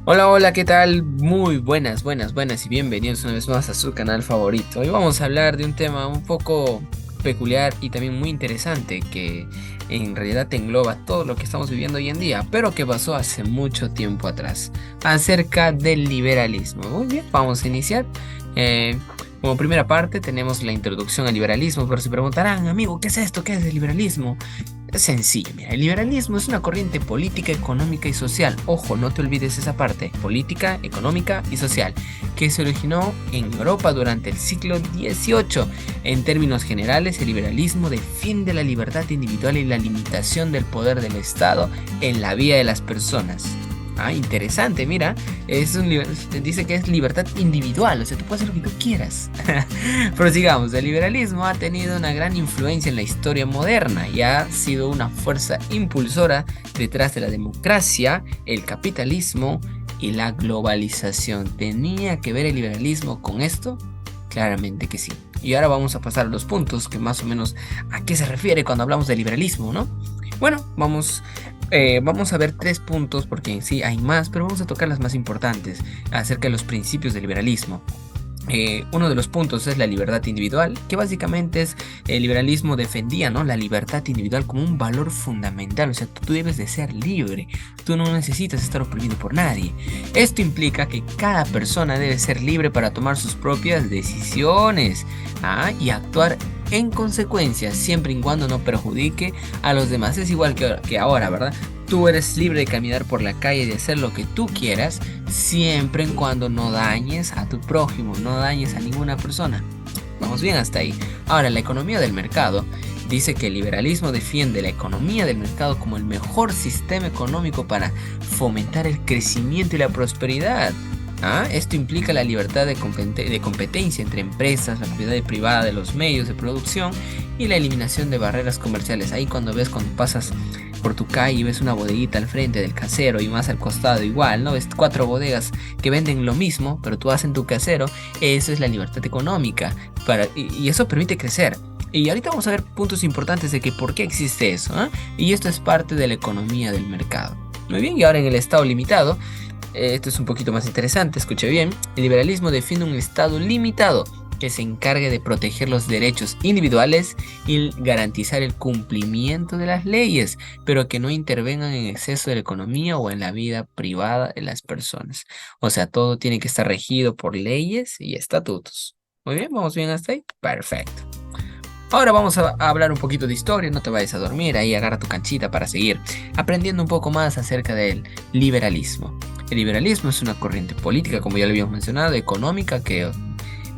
Hola, hola, ¿qué tal? Muy buenas y bienvenidos una vez más a su canal favorito. Hoy vamos a hablar de un tema un poco peculiar y también muy interesante que en realidad engloba todo lo que estamos viviendo hoy en día, pero que pasó hace mucho tiempo atrás, acerca del liberalismo. Muy bien, vamos a iniciar. Eh, Como primera parte tenemos la introducción al liberalismo, pero se preguntarán, amigo, ¿qué es esto? ¿Qué es el liberalismo? Es sencillo, mira, el liberalismo es una corriente política, económica y social. Ojo, no te olvides esa parte, política, económica y social, que se originó en Europa durante el siglo XVIII. En términos generales, el liberalismo defiende la libertad individual y la limitación del poder del Estado en la vida de las personas. Ah, interesante, mira, dice que es libertad individual, o sea, tú puedes hacer lo que tú quieras. Prosigamos, el liberalismo ha tenido una gran influencia en la historia moderna y ha sido una fuerza impulsora detrás de la democracia, el capitalismo y la globalización. ¿Tenía que ver el liberalismo con esto? Claramente que sí. Y ahora vamos a pasar a los puntos que más o menos a qué se refiere cuando hablamos de liberalismo, ¿no? Bueno, vamos a ver tres puntos porque en sí hay más, pero vamos a tocar las más importantes acerca de los principios del liberalismo. Uno de los puntos es la libertad individual, que básicamente es el liberalismo defendía, ¿no? La libertad individual como un valor fundamental, o sea, tú debes de ser libre, tú no necesitas estar oprimido por nadie. Esto implica que cada persona debe ser libre para tomar sus propias decisiones, y actuar en consecuencia, siempre y cuando no perjudique a los demás. Es igual que ahora, ¿verdad? Tú eres libre de caminar por la calle y de hacer lo que tú quieras, siempre y cuando no dañes a tu prójimo, no dañes a ninguna persona. Vamos bien hasta ahí. Ahora, la economía del mercado dice que el liberalismo defiende la economía del mercado como el mejor sistema económico para fomentar el crecimiento y la prosperidad. Esto implica la libertad de competencia entre empresas, la propiedad privada de los medios de producción y la eliminación de barreras comerciales. Ahí cuando pasas por tu calle y ves una bodeguita al frente del casero y más al costado igual, ¿no? Ves cuatro bodegas que venden lo mismo, pero tú vas en tu casero, eso es la libertad económica y eso permite crecer. Y ahorita vamos a ver puntos importantes de que por qué existe eso, Y esto es parte de la economía del mercado. Muy bien, y ahora en el estado limitado, esto es un poquito más interesante, escuche bien. El liberalismo define un estado limitado que se encargue de proteger los derechos individuales y garantizar el cumplimiento de las leyes, pero que no intervengan en exceso de la economía o en la vida privada de las personas. O sea, todo tiene que estar regido por leyes y estatutos. Muy bien, vamos bien hasta ahí. Perfecto. Ahora vamos a hablar un poquito de historia, no te vayas a dormir, ahí agarra tu canchita para seguir aprendiendo un poco más acerca del liberalismo. El liberalismo es una corriente política, como ya lo habíamos mencionado, económica que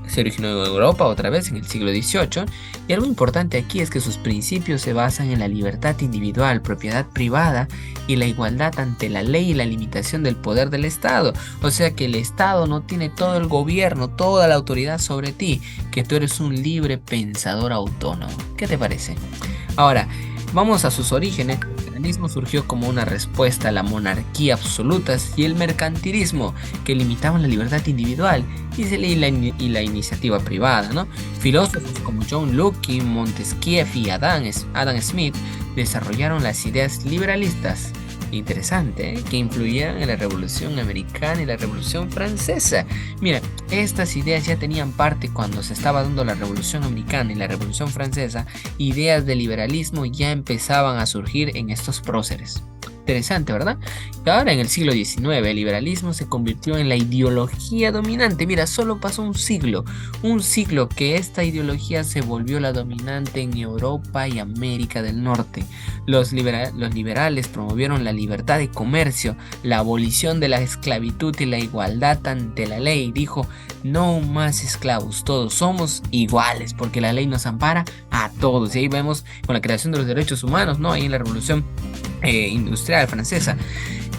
se originó en Europa otra vez en el siglo XVIII, y algo importante aquí es que sus principios se basan en la libertad individual, propiedad privada y la igualdad ante la ley y la limitación del poder del Estado. O sea que el Estado no tiene todo el gobierno, toda la autoridad sobre ti, que tú eres un libre pensador autónomo. ¿Qué te parece? Ahora, vamos a sus orígenes. El liberalismo surgió como una respuesta a la monarquía absoluta y el mercantilismo, que limitaban la libertad individual y la iniciativa privada, ¿no? Filósofos como John Locke, Montesquieu y Adam Smith desarrollaron las ideas liberalistas. Interesante, ¿eh? Que influyeron en la Revolución Americana y la Revolución Francesa. Mira, estas ideas ya tenían parte cuando se estaba dando la Revolución Americana y la Revolución Francesa. Ideas de liberalismo ya empezaban a surgir en estos próceres. Interesante, ¿verdad? Y ahora en el siglo XIX el liberalismo se convirtió en la ideología dominante. Mira, solo pasó un siglo que esta ideología se volvió la dominante en Europa y América del Norte. Los liberales promovieron la libertad de comercio, la abolición de la esclavitud y la igualdad ante la ley. Dijo, no más esclavos, todos somos iguales porque la ley nos ampara a todos. Y ahí vemos con la creación de los derechos humanos, ¿no? Ahí en la Revolución Industrial Francesa.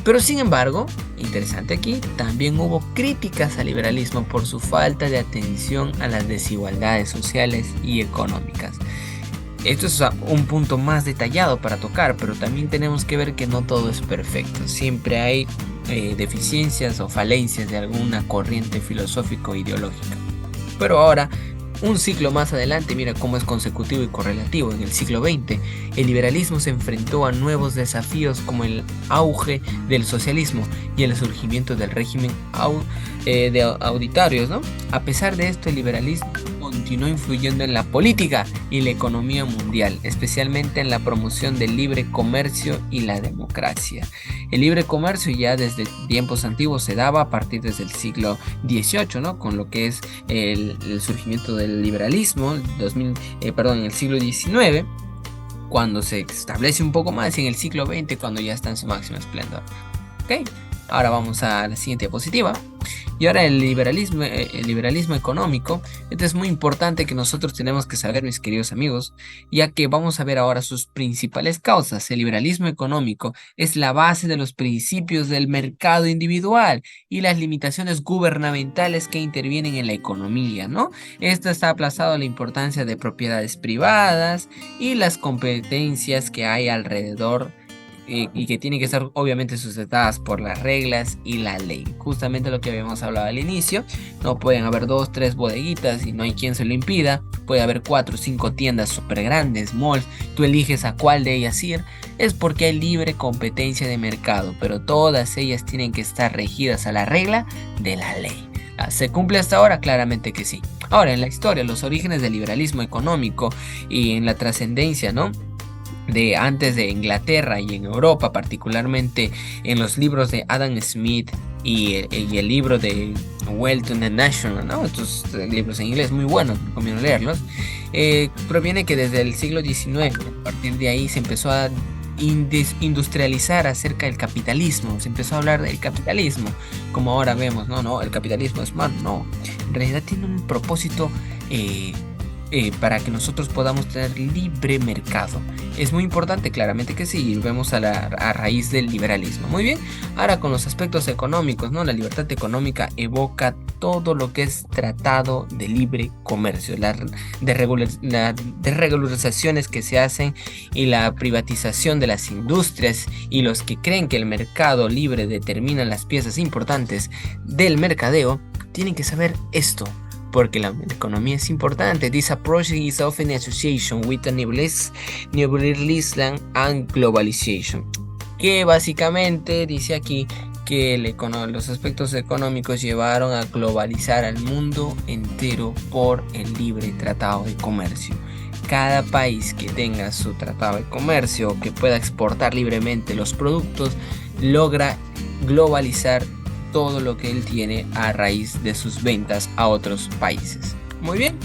Pero sin embargo, interesante aquí, también hubo críticas al liberalismo por su falta de atención a las desigualdades sociales y económicas. Esto es un punto más detallado para tocar, pero también tenemos que ver que no todo es perfecto. Siempre hay deficiencias o falencias de alguna corriente filosófico-ideológica. Pero ahora Un ciclo más adelante, mira cómo es consecutivo y correlativo. En el siglo XX, el liberalismo se enfrentó a nuevos desafíos como el auge del socialismo y el surgimiento del régimen auditarios, ¿no? A pesar de esto, el liberalismo continuó influyendo en la política y la economía mundial, especialmente en la promoción del libre comercio y la democracia. El libre comercio ya desde tiempos antiguos se daba a partir desde el siglo XVIII, ¿no? Con lo que es el surgimiento del liberalismo, en el siglo XIX, cuando se establece un poco más, y en el siglo XX, cuando ya está en su máximo esplendor. ¿Ok? Ahora vamos a la siguiente diapositiva. Y ahora el liberalismo económico. Esto es muy importante que nosotros tenemos que saber, mis queridos amigos, ya que vamos a ver ahora sus principales causas. El liberalismo económico es la base de los principios del mercado individual y las limitaciones gubernamentales que intervienen en la economía, ¿no? Esto está aplazado a la importancia de propiedades privadas y las competencias que hay alrededor y que tienen que estar obviamente sustentadas por las reglas y la ley. Justamente lo que habíamos hablado al inicio, no pueden haber 2, 3 bodeguitas y no hay quien se lo impida. Puede haber 4 o 5 tiendas súper grandes, malls, tú eliges a cuál de ellas ir. Es porque hay libre competencia de mercado, pero todas ellas tienen que estar regidas a la regla de la ley. ¿Se cumple hasta ahora? Claramente que sí. Ahora, en la historia, los orígenes del liberalismo económico y en la trascendencia, ¿no?, de antes de Inglaterra y en Europa, particularmente en los libros de Adam Smith y el libro de Wealth and the National, ¿no? Estos libros en inglés muy buenos, recomiendo leerlos. Proviene que desde el siglo XIX, a partir de ahí se empezó a industrializar acerca del capitalismo, se empezó a hablar del capitalismo, como ahora vemos, no, el capitalismo es malo, no, en realidad tiene un propósito para que nosotros podamos tener libre mercado. Es muy importante, claramente que sí, vemos a raíz del liberalismo. Muy bien, ahora con los aspectos económicos, ¿no? La libertad económica evoca todo lo que es tratado de libre comercio, las desregularizaciones que se hacen y la privatización de las industrias, y los que creen que el mercado libre determina las piezas importantes del mercadeo, tienen que saber esto, porque la economía es importante. This approach is often association with the neoliberalism and globalization. Que básicamente dice aquí que los aspectos económicos llevaron a globalizar al mundo entero por el libre tratado de comercio. Cada país que tenga su tratado de comercio, que pueda exportar libremente los productos, logra globalizar todo lo que él tiene a raíz de sus ventas a otros países. Muy bien,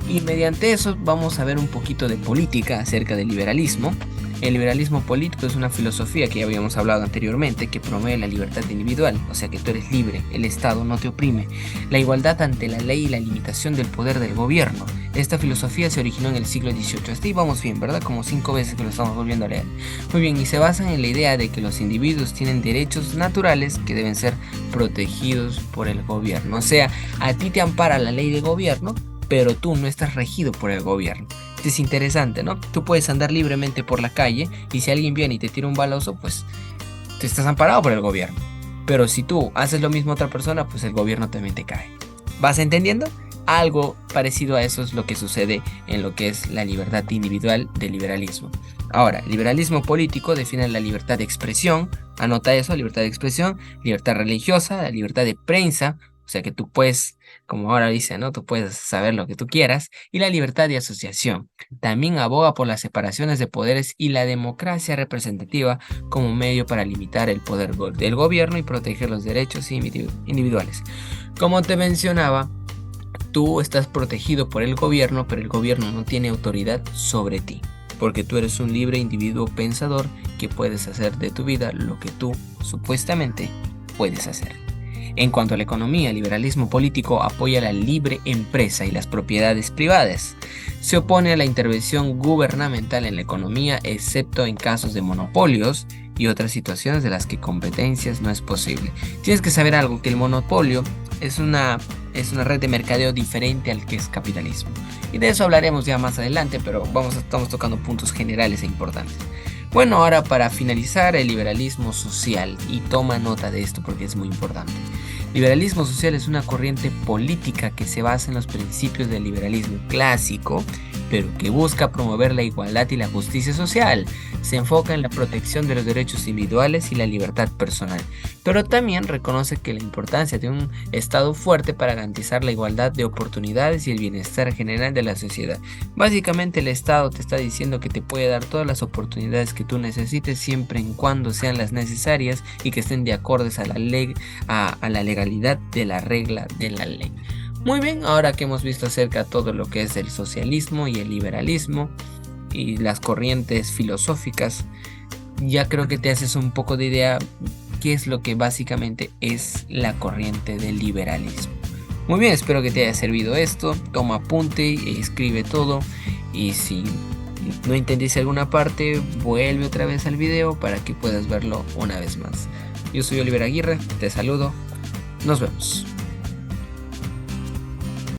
y mediante eso vamos a ver un poquito de política acerca del liberalismo. El liberalismo político es una filosofía que ya habíamos hablado anteriormente, que promueve la libertad individual, o sea que tú eres libre, el Estado no te oprime, la igualdad ante la ley y la limitación del poder del gobierno. Esta filosofía se originó en el siglo XVIII. Hasta ahí vamos bien, ¿verdad? Como 5 veces que lo estamos volviendo a leer. Muy bien, y se basan en la idea de que los individuos tienen derechos naturales que deben ser protegidos por el gobierno. O sea, a ti te ampara la ley de gobierno, pero tú no estás regido por el gobierno. Es interesante, ¿no? Tú puedes andar libremente por la calle y si alguien viene y te tira un balazo, pues te estás amparado por el gobierno. Pero si tú haces lo mismo a otra persona, pues el gobierno también te cae. ¿Vas entendiendo? Algo parecido a eso es lo que sucede en lo que es la libertad individual del liberalismo. Ahora, el liberalismo político define la libertad de expresión. Anota eso: libertad de expresión, libertad religiosa, la libertad de prensa, o sea que tú puedes, como ahora dice, ¿no?, tú puedes saber lo que tú quieras, y la libertad de asociación. También aboga por las separaciones de poderes y la democracia representativa como medio para limitar el poder del gobierno y proteger los derechos individuales. Como te mencionaba, tú estás protegido por el gobierno, pero el gobierno no tiene autoridad sobre ti, porque tú eres un libre individuo pensador que puedes hacer de tu vida lo que tú supuestamente puedes hacer. En cuanto a la economía, el liberalismo político apoya la libre empresa y las propiedades privadas. Se opone a la intervención gubernamental en la economía, excepto en casos de monopolios y otras situaciones de las que competencias no es posible. Tienes que saber algo, que el monopolio es una red de mercadeo diferente al que es capitalismo. Y de eso hablaremos ya más adelante, pero estamos tocando puntos generales e importantes. Bueno, ahora para finalizar, el liberalismo social, y toma nota de esto porque es muy importante. Liberalismo social es una corriente política que se basa en los principios del liberalismo clásico, pero que busca promover la igualdad y la justicia social. Se enfoca en la protección de los derechos individuales y la libertad personal, pero también reconoce que la importancia de un Estado fuerte para garantizar la igualdad de oportunidades y el bienestar general de la sociedad. Básicamente el Estado te está diciendo que te puede dar todas las oportunidades que tú necesites siempre y cuando sean las necesarias y que estén de acordes a la ley, a la legalidad de la regla de la ley. Muy bien, ahora que hemos visto acerca de todo lo que es el socialismo y el liberalismo y las corrientes filosóficas, ya creo que te haces un poco de idea qué es lo que básicamente es la corriente del liberalismo. Muy bien, espero que te haya servido esto. Toma apunte y escribe todo. Y si no entendiste alguna parte, vuelve otra vez al video para que puedas verlo una vez más. Yo soy Oliver Aguirre, te saludo. Nos vemos.